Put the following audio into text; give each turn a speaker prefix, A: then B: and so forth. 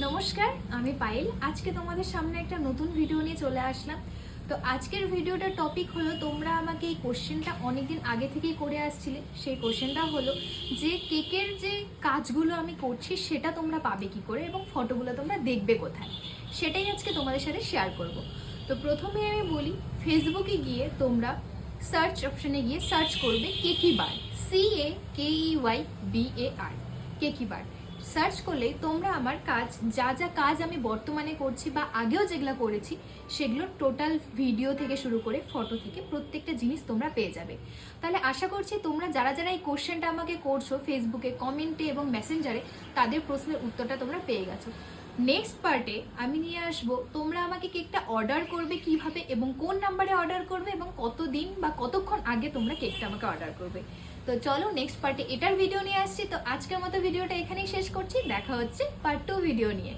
A: নমস্কার, আমি পায়েল। আজকে তোমাদের সামনে একটা নতুন ভিডিও নিয়ে চলে আসলাম। তো আজকের ভিডিওটার টপিক হলো, তোমরা আমাকে এই কোশ্চেনটা অনেকদিন আগে থেকেই করে আসছিলে। সেই কোশ্চেনটা হলো যে কেকের যে কাজগুলো আমি করছি সেটা তোমরা পাবে কি করে এবং ফটোগুলো তোমরা দেখবে কোথায়, সেটাই আজকে তোমাদের সাথে শেয়ার করব। তো প্রথমে আমি বলি, ফেসবুকে গিয়ে তোমরা সার্চ অপশনে গিয়ে সার্চ করবে কেকিবার, CAKEYBAR, কেকিবার। সার্চ করলে তোমরা আমার কাজ, যা যা কাজ আমি বর্তমানে করছি বা আগেও যেগুলো করেছি সেগুলোর টোটাল ভিডিও থেকে শুরু করে ফটো থেকে প্রত্যেকটা জিনিস তোমরা পেয়ে যাবে। তাহলে আশা করছি তোমরা যারা যারা এই কোশ্চেনটা আমাকে করছো ফেসবুকে কমেন্টে এবং মেসেঞ্জারে, তাদের প্রশ্নের উত্তরটা তোমরা পেয়ে গেছো। নেক্সট পার্টে আমি নিয়ে আসবো তোমরা আমাকে কেকটা অর্ডার করবে কিভাবে এবং কোন নাম্বারে অর্ডার করবে এবং কতদিন বা কতক্ষণ আগে তোমরা কেকটা আমাকে অর্ডার করবে। তো চলো নেক্সট পার্টে এটার ভিডিও নিয়ে আসছি। তো আজকের মতো ভিডিওটা এখানেই শেষ করছি, দেখা হচ্ছে পার্ট 2 ভিডিও নিয়ে।